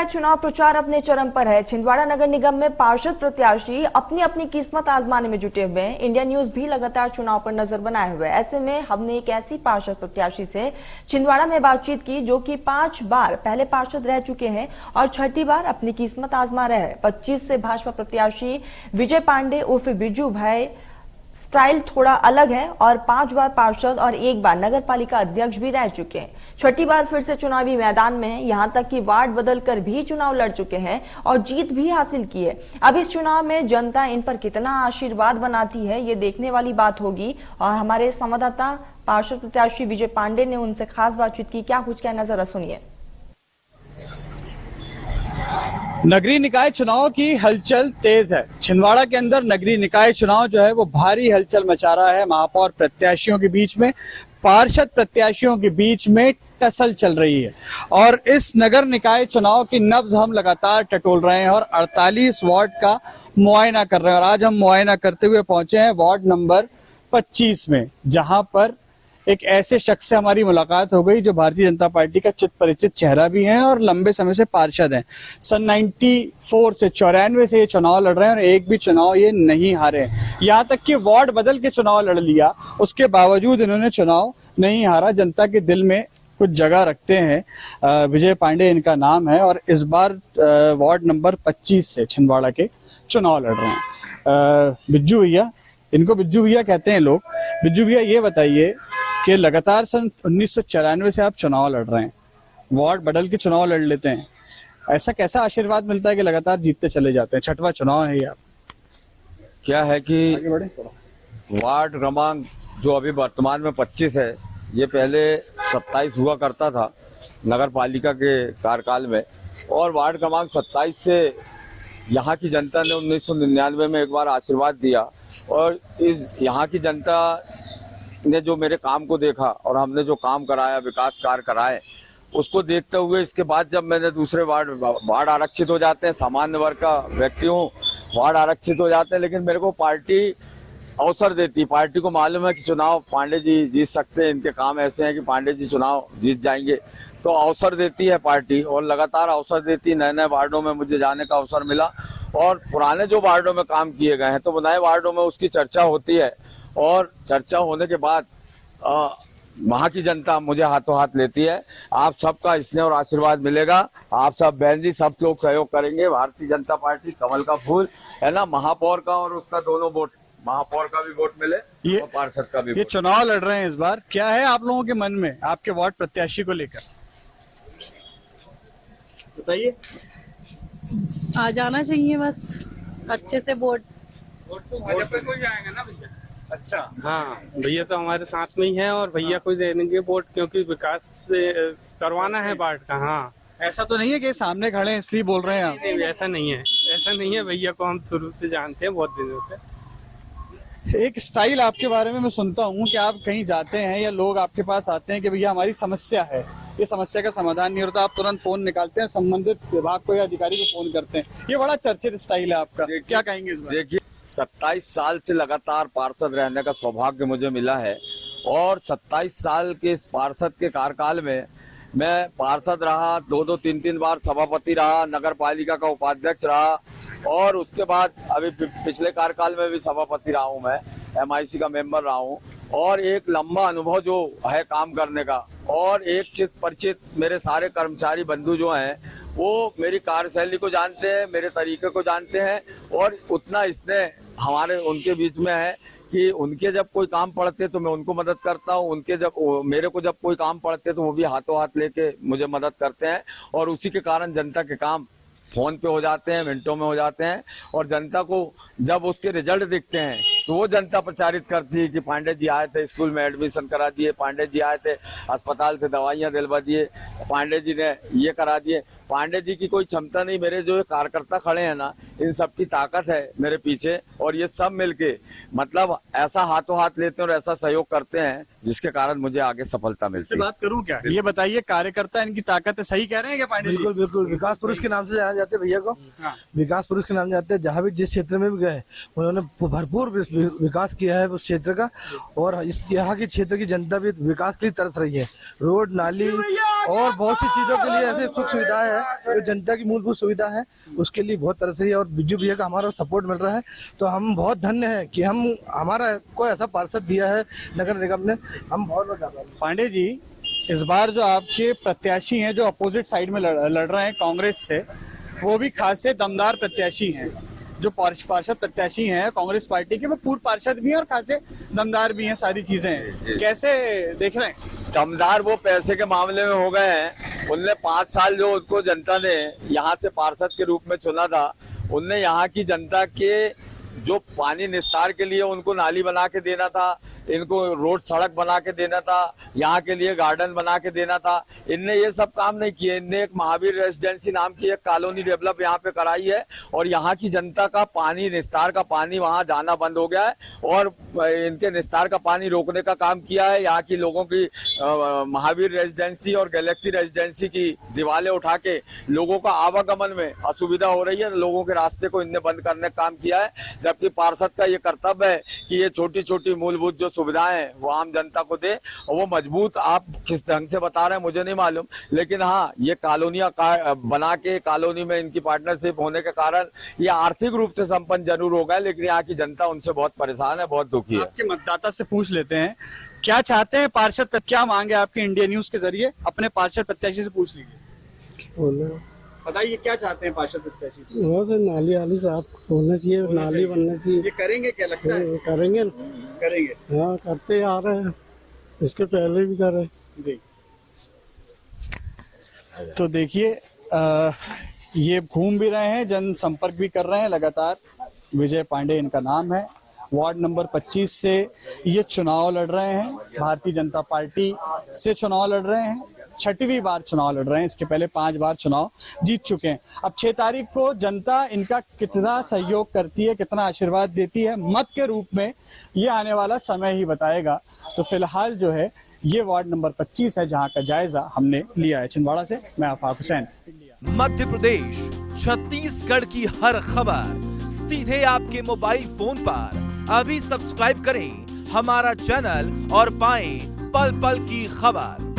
लगातार चुनाव प्रचार अपने चरम पर है। छिंदवाड़ा नगर निगम में पार्षद प्रत्याशी अपनी अपनी किस्मत आजमाने में जुटे हुए हैं। इंडिया न्यूज भी लगातार चुनाव पर नजर बनाए हुए है। ऐसे में हमने एक ऐसी पार्षद प्रत्याशी से छिंदवाड़ा में बातचीत की जो कि 5 बार पहले पार्षद रह चुके हैं और छठी बार अपनी किस्मत आजमा रहे हैं। 25 से भाजपा प्रत्याशी विजय पांडे उर्फ बिज्जू भाई स्टाइल थोड़ा अलग है और 5 बार पार्षद और 1 बार नगर पालिका अध्यक्ष भी रह चुके हैं। छठी बार फिर से चुनावी मैदान में है। यहां तक कि वार्ड बदलकर भी चुनाव लड़ चुके हैं और जीत भी हासिल की है। अब इस चुनाव में जनता इन पर कितना आशीर्वाद बनाती है ये देखने वाली बात होगी। और हमारे संवाददाता पार्षद प्रत्याशी विजय पांडे ने उनसे खास बातचीत की। क्या कुछ कहना जरा सुनिए। नगरीय निकाय चुनाव की हलचल तेज है। छिंदवाड़ा के अंदर नगरीय निकाय चुनाव जो है वो भारी हलचल मचा रहा है। महापौर प्रत्याशियों के बीच में, पार्षद प्रत्याशियों के बीच में टसल चल रही है और इस नगर निकाय चुनाव की नब्ज हम लगातार टटोल रहे हैं और 48 वार्ड का मुआयना कर रहे हैं। और आज हम मुआयना करते हुए पहुंचे हैं वार्ड नंबर 25 में, जहां पर एक ऐसे शख्स से हमारी मुलाकात हो गई जो भारतीय जनता पार्टी का चित परिचित चेहरा भी है और लंबे समय से पार्षद हैं। सन 94 से 94 से ये चुनाव लड़ रहे हैं और एक भी चुनाव ये नहीं हारे। यहाँ तक कि वार्ड बदल के चुनाव लड़ लिया, उसके बावजूद इन्होंने चुनाव नहीं हारा। जनता के दिल में कुछ जगह रखते हैं। विजय पांडे इनका नाम है और इस बार वार्ड नंबर 25 से छिंदवाड़ा के चुनाव लड़ रहे हैं। बिज्जू भैया, इनको बिज्जू भैया कहते हैं लोग। बिज्जू भैया, ये बताइए कि लगातार सन 1994 से आप चुनाव लड़ रहे हैं, वार्ड बदल के चुनाव लड़ लेते हैं, ऐसा कैसा आशीर्वाद मिलता है कि लगातार जीतते चले जाते हैं? छठवां चुनाव है ये। आप क्या है कि वार्ड क्रमांक जो अभी वर्तमान में 25 है, ये पहले 27 हुआ करता था नगर पालिका के कार्यकाल में। और वार्ड क्रमांक 27 से यहाँ की जनता ने 1999 में एक बार आशीर्वाद दिया और इस यहाँ की जनता ने जो मेरे काम को देखा और हमने जो काम कराया, विकास कार्य कराए, उसको देखते हुए इसके बाद जब मैंने दूसरे वार्ड आरक्षित हो जाते हैं, सामान्य वर्ग का व्यक्ति हूँ, वार्ड आरक्षित हो जाते हैं, लेकिन मेरे को पार्टी अवसर देती। पार्टी को मालूम है कि चुनाव पांडे जी जीत सकते हैं, इनके काम ऐसे हैं कि पांडे जी चुनाव जीत जाएंगे, तो अवसर देती है पार्टी और लगातार अवसर देती। नए नए वार्डों में मुझे जाने का अवसर मिला और पुराने जो वार्डों में काम किए गए हैं तो नए वार्डों में उसकी चर्चा होती है और चर्चा होने के बाद वहाँ की जनता मुझे हाथों हाथ लेती है। आप सबका स्नेह और आशीर्वाद मिलेगा। आप सब बहन जी, सब लोग सहयोग करेंगे। भारतीय जनता पार्टी कमल का फूल है ना, महापौर का और उसका दोनों वोट, महापौर का भी वोट मिले और पार्षद का भी। ये चुनाव लड़ रहे हैं इस बार, क्या है आप लोगों के मन में आपके वार्ड प्रत्याशी को लेकर? बताइए। आ जाना चाहिए बस अच्छे से वोट तो भाजपा को जाएगा ना भैया। अच्छा, हाँ, भैया तो हमारे साथ में ही है और भैया को देंगे वोट, क्योंकि विकास से करवाना है वार्ड का। हाँ, ऐसा तो नहीं है कि सामने खड़े हैं इसलिए बोल रहे हैं आप? नहीं, ऐसा नहीं है, ऐसा नहीं है। भैया को हम शुरू से जानते हैं, बहुत दिनों से। एक स्टाइल आपके बारे में मैं सुनता हूँ कि आप कहीं जाते हैं या लोग आपके पास आते हैं कि भैया हमारी समस्या है, ये समस्या का समाधान नहीं होता, आप तुरंत फोन निकालते हैं, संबंधित विभाग को या अधिकारी को फोन करते हैं। ये बड़ा चर्चित स्टाइल है आपका, क्या कहेंगे इस बारे? देखिए, 27 साल से लगातार पार्षद रहने का सौभाग्य मुझे मिला है और 27 साल के इस पार्षद के कार्यकाल में मैं पार्षद रहा, 2-2, 3-3 बार सभापति रहा, नगर पालिका का उपाध्यक्ष रहा और उसके बाद अभी पिछले कार्यकाल में भी सभापति रहा हूँ, मैं MIC का मेंबर रहा हूँ और एक लंबा अनुभव जो है काम करने का और एक चित परिचित मेरे सारे कर्मचारी बंधु जो हैं वो मेरी कार्यशैली को जानते हैं, मेरे तरीके को जानते हैं और उतना स्नेह हमारे उनके बीच में है कि उनके जब कोई काम पड़ते तो मैं उनको मदद करता हूँ, उनके जब मेरे को जब कोई काम पड़ते तो वो भी हाथों हाथ लेके मुझे मदद करते हैं और उसी के कारण जनता के काम फोन पे हो जाते हैं, मिनटों में हो जाते हैं और जनता को जब उसके रिजल्ट दिखते हैं तो वो जनता प्रचारित करती है कि पांडे जी आए थे, स्कूल में एडमिशन करा दिए, पांडे जी आए थे, अस्पताल से दवाइयाँ दिलवा दिए, पांडे जी ने ये करा दिए। पांडे जी की कोई क्षमता नहीं, मेरे जो कार्यकर्ता खड़े हैं ना, इन सब की ताकत है मेरे पीछे और ये सब मिलके मतलब ऐसा हाथों हाथ लेते हैं और ऐसा सहयोग करते हैं जिसके कारण मुझे आगे सफलता मिलती है। बात करूं क्या? ये बताइए, कार्यकर्ता इनकी ताकत है, सही कह रहे हैं क्या पांडे जी? बिल्कुल बिल्कुल, विकास पुरुष के नाम से जाने जाते भैया को। हाँ। विकास पुरुष के नाम से जाते हैं, जहाँ भी जिस क्षेत्र में भी गए उन्होंने भरपूर विकास किया है उस क्षेत्र का और इस यहाँ के क्षेत्र की जनता भी विकास के लिए तरस रही है। रोड, नाली और बहुत सी चीजों के लिए ऐसे सुख सुविधाएं है है जो जनता की मूलभूत सुविधा है उसके लिए बहुत तरह से, और बिजू भैया का हमारा सपोर्ट मिल रहा है। तो हम बहुत धन्य हैं कि हमारा कोई ऐसा पार्षद दिया है नगर निगम ने, हम बहुत ज्यादा। पांडे जी, इस बार जो आपके प्रत्याशी हैं जो अपोजिट साइड में लड़ रहे हैं कांग्रेस से, वो भी खासे दमदार प्रत्याशी हैं। जो पार्षद प्रत्याशी हैं कांग्रेस पार्टी के, वो पूर्व पार्षद भी हैं और खासे दमदार भी हैं, सारी चीजें हैं। कैसे देख रहे हैं? दमदार वो पैसे के मामले में हो गए हैं। उनने 5 साल जो उनको जनता ने यहाँ से पार्षद के रूप में चुना था, उनने यहाँ की जनता के जो पानी निस्तार के लिए उनको नाली बना के देना था, इनको रोड सड़क बना के देना था, यहाँ के लिए गार्डन बना के देना था, इनने ये सब काम नहीं किए। इनने एक महावीर रेजिडेंसी नाम की एक कॉलोनी डेवलप यहाँ पे कराई है और यहाँ की जनता का पानी निस्तार का पानी वहाँ जाना बंद हो गया है और इनके निस्तार का पानी रोकने का काम किया है। यहाँ की लोगों की महावीर रेजिडेंसी और गैलेक्सी रेजिडेंसी की दीवारें उठा के लोगों का आवागमन में असुविधा हो रही है, लोगों के रास्ते को इनने बंद करने का काम किया है। जबकि पार्षद का ये कर्तव्य है कि ये छोटी छोटी मूलभूत जो सुविधाएं हैं वो आम जनता को दे, और वो मजबूत आप किस ढंग से बता रहे हैं मुझे नहीं मालूम, लेकिन हाँ ये कॉलोनियां बना के कॉलोनी में इनकी पार्टनरशिप होने के कारण ये आर्थिक रूप से संपन्न जरूर हो गए, लेकिन यहाँ की जनता उनसे बहुत परेशान है, बहुत दुखी है। आपके मतदाता से पूछ लेते हैं, क्या चाहते हैं पार्षद, क्या मांगे आपके इंडिया न्यूज के जरिए? अपने पार्षद प्रत्याशी से पूछ लीजिए, बताइए क्या चाहते हैं पार्षद प्रत्याशी से? वो से नाली वाली साफ होना चाहिए, नाली बनना चाहिए। ये करेंगे क्या लगता है? करेंगे ना, करेंगे। हाँ करते आ रहे हैं, इसके पहले भी कर रहे जी। तो देखिए ये घूम भी रहे हैं, जनसंपर्क भी कर रहे हैं लगातार। विजय पांडे इनका नाम है, वार्ड नंबर 25 से ये चुनाव लड़ रहे हैं, भारतीय जनता पार्टी से चुनाव लड़ रहे हैं, 6वीं बार चुनाव लड़ रहे हैं। इसके पहले 5 बार चुनाव जीत चुके हैं। अब 6 तारीख को जनता इनका कितना सहयोग करती है, कितना आशीर्वाद देती है मत के रूप में, ये आने वाला समय ही बताएगा। तो फिलहाल जो है ये वार्ड नंबर 25 है जहां का जायजा हमने लिया है। छिंदवाड़ा से मैं आफाक हुसैन। मध्य प्रदेश, छत्तीसगढ़ की हर खबर सीधे आपके मोबाइल फोन पर। अभी सब्सक्राइब करें हमारा चैनल और पाएं पल पल की खबर।